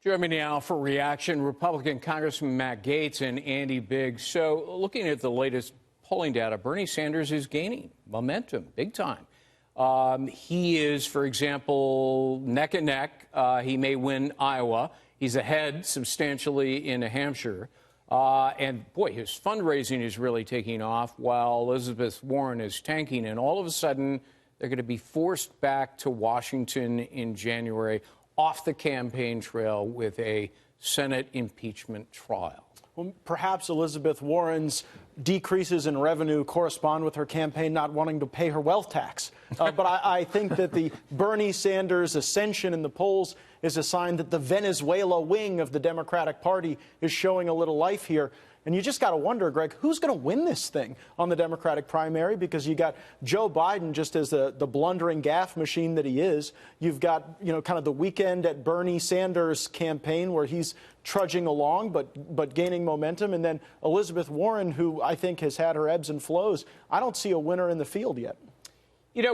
Join me now for reaction. Republican Congressman Matt Gaetz and Andy Biggs. So looking at the latest polling data, Bernie Sanders is gaining momentum big time. He is, for example, neck and neck. He may win Iowa. He's ahead substantially in New Hampshire. And, boy, his fundraising is really taking off while Elizabeth Warren is tanking. And all of a sudden, they're going to be forced back to Washington in January off the campaign trail with a Senate impeachment trial. Well, perhaps Elizabeth Warren's decreases in revenue correspond with her campaign not wanting to pay her wealth tax. But I think that the Bernie Sanders ascension in the polls is a sign that the Venezuela wing of the Democratic Party is showing a little life here. And you just got to wonder, Greg, who's going to win this thing on the Democratic primary? Because you got Joe Biden just as the blundering gaffe machine that he is. You've got, kind of the weekend at Bernie Sanders campaign where he's trudging along but gaining momentum. And then Elizabeth Warren, who I think has had her ebbs and flows. I don't see a winner in the field yet.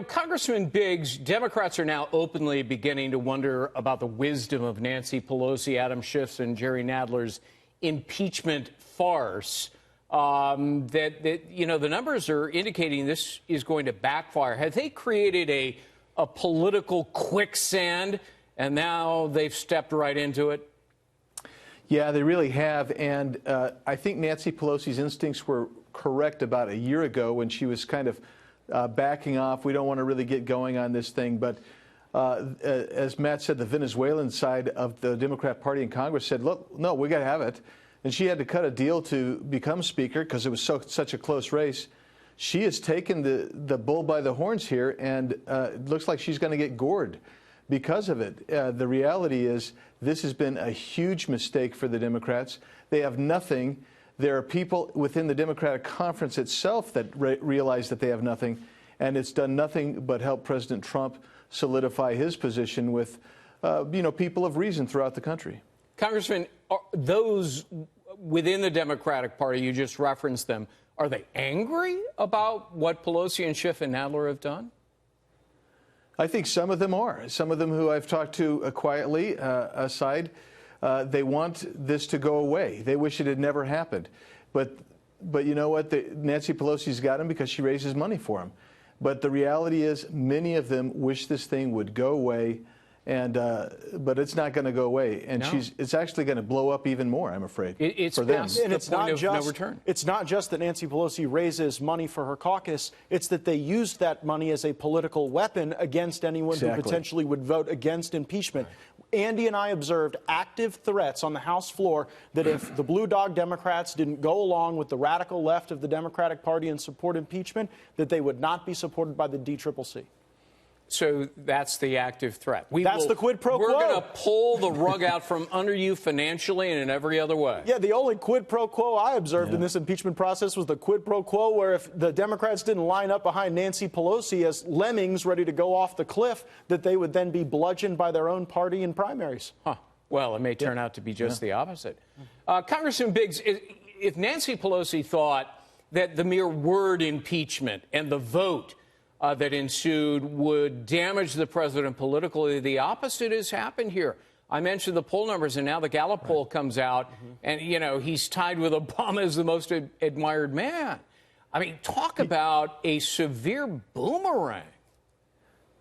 Congressman Biggs, Democrats are now openly beginning to wonder about the wisdom of Nancy Pelosi, Adam Schiff's, and Jerry Nadler's impeachment farce. The numbers are indicating this is going to backfire. Have they created a political quicksand, and now they've stepped right into it? Yeah, they really have. And I think Nancy Pelosi's instincts were correct about a year ago when she was kind of backing off. We don't want to really get going on this thing. But as Matt said, the Venezuelan side of the Democrat Party in Congress said, look, no, we got to have it. And she had to cut a deal to become Speaker because it was such a close race. She has taken the bull by the horns here, and it looks like she's going to get gored because of it. The reality is this has been a huge mistake for the Democrats. They have nothing. There are people within the Democratic Conference itself that realize that they have nothing, and it's done nothing but help President Trump solidify his position with, people of reason throughout the country. Congressman, those within the Democratic Party, you just referenced them, are they angry about what Pelosi and Schiff and Nadler have done? I think some of them are. Some of them who I've talked to quietly aside, they want this to go away. They wish it had never happened. But you know what? Nancy Pelosi's got him because she raises money for him. But the reality is many of them wish this thing would go away. But it's not going to go away, and no. It's actually going to blow up even more, I'm afraid, it's for them. And it's not just no return. It's not just that Nancy Pelosi raises money for her caucus. It's that they used that money as a political weapon against anyone who potentially would vote against impeachment. Right. Andy and I observed active threats on the House floor that if the Blue Dog Democrats didn't go along with the radical left of the Democratic Party and support impeachment, that they would not be supported by the DCCC. So that's the active threat. That's the quid pro quo. We're going to pull the rug out from under you financially and in every other way. Yeah, the only quid pro quo I observed in this impeachment process was the quid pro quo where if the Democrats didn't line up behind Nancy Pelosi as lemmings ready to go off the cliff, that they would then be bludgeoned by their own party in primaries. Huh. Well, it may turn out to be just the opposite. Congressman Biggs, if Nancy Pelosi thought that the mere word impeachment and the vote that ensued would damage the president politically, the opposite has happened here. I mentioned the poll numbers, and now the Gallup poll comes out, and, he's tied with Obama as the most admired man. I mean, talk about a severe boomerang.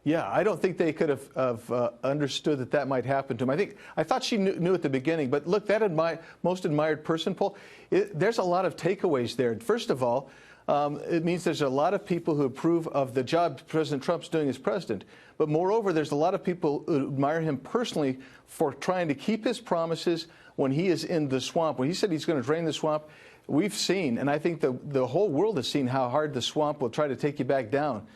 Yeah, I don't think they could have understood that might happen to him. I thought she knew at the beginning, but look, that most admired person poll, there's a lot of takeaways there. First of all, it means there's a lot of people who approve of the job President Trump's doing as president. But moreover, there's a lot of people who admire him personally for trying to keep his promises when he is in the swamp. When he said he's going to drain the swamp, we've seen, and I think the whole world has seen how hard the swamp will try to take you back down.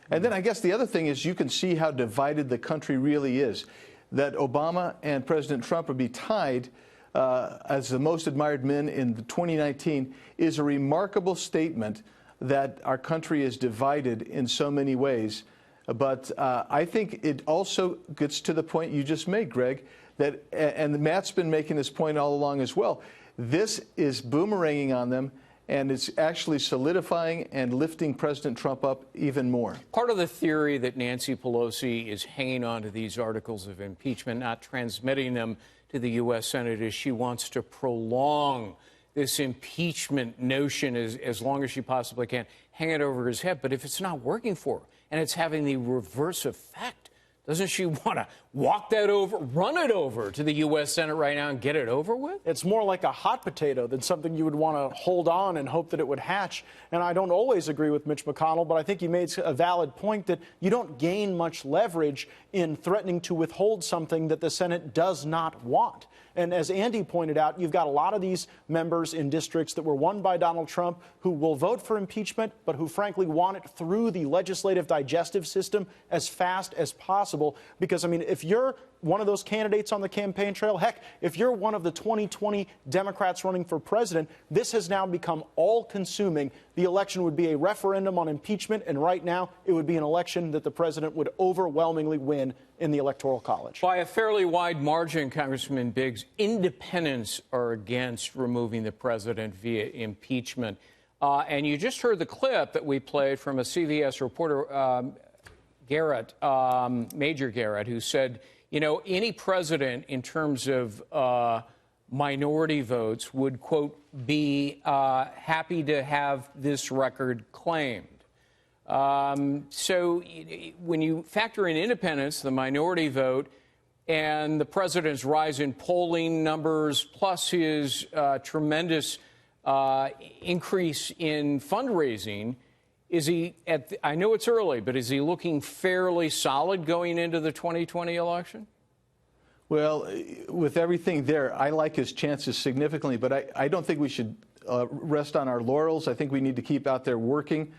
And then I guess the other thing is you can see how divided the country really is. That Obama and President Trump would be tied as the most admired men in 2019 is a remarkable statement that our country is divided in so many ways. But I think it also gets to the point you just made, Greg, that, and Matt's been making this point all along as well, this is boomeranging on them, and it's actually solidifying and lifting President Trump up even more. Part of the theory that Nancy Pelosi is hanging on to these articles of impeachment, not transmitting them to the U.S. Senate is she wants to prolong this impeachment notion as long as she possibly can, hang it over his head. But if it's not working for her and it's having the reverse effect, doesn't she want to walk that over, run it over to the U.S. Senate right now and get it over with? It's more like a hot potato than something you would want to hold on and hope that it would hatch. And I don't always agree with Mitch McConnell, but I think he made a valid point that you don't gain much leverage in threatening to withhold something that the Senate does not want. And as Andy pointed out, you've got a lot of these members in districts that were won by Donald Trump who will vote for impeachment, but who frankly want it through the legislative digestive system as fast as possible. Because, I mean, if you're one of those candidates on the campaign trail, heck, if you're one of the 2020 Democrats running for president, this has now become all-consuming. The election would be a referendum on impeachment, and right now it would be an election that the president would overwhelmingly win in the Electoral College. By a fairly wide margin, Congressman Biggs, independents are against removing the president via impeachment. And you just heard the clip that we played from a CVS reporter, Garrett, Major Garrett, who said, you know, any president in terms of minority votes would, quote, be happy to have this record claimed. So when you factor in independents, the minority vote, and the president's rise in polling numbers, plus his tremendous increase in fundraising, is he I know it's early, but is he looking fairly solid going into the 2020 election? Well, with everything there, I like his chances significantly, but I don't think we should rest on our laurels. I think we need to keep out there working.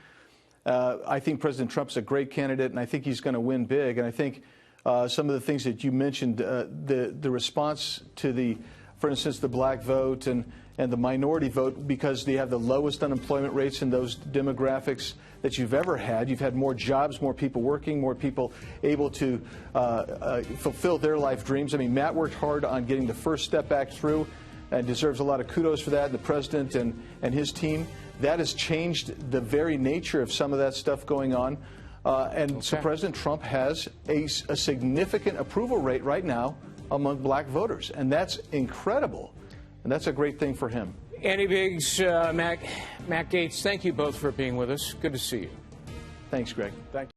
I think President Trump's a great candidate, and I think he's going to win big. And I think some of the things that you mentioned, the response to for instance, the black vote and the minority vote, because they have the lowest unemployment rates in those demographics that you've ever had. You've had more jobs, more people working, more people able to fulfill their life dreams. I mean, Matt worked hard on getting the First Step Act through and deserves a lot of kudos for that, the president and his team. That has changed the very nature of some of that stuff going on. So President Trump has a significant approval rate right now among black voters, and that's incredible. And that's a great thing for him. Andy Biggs, Matt Gaetz, thank you both for being with us. Good to see you. Thanks, Greg. Thank you.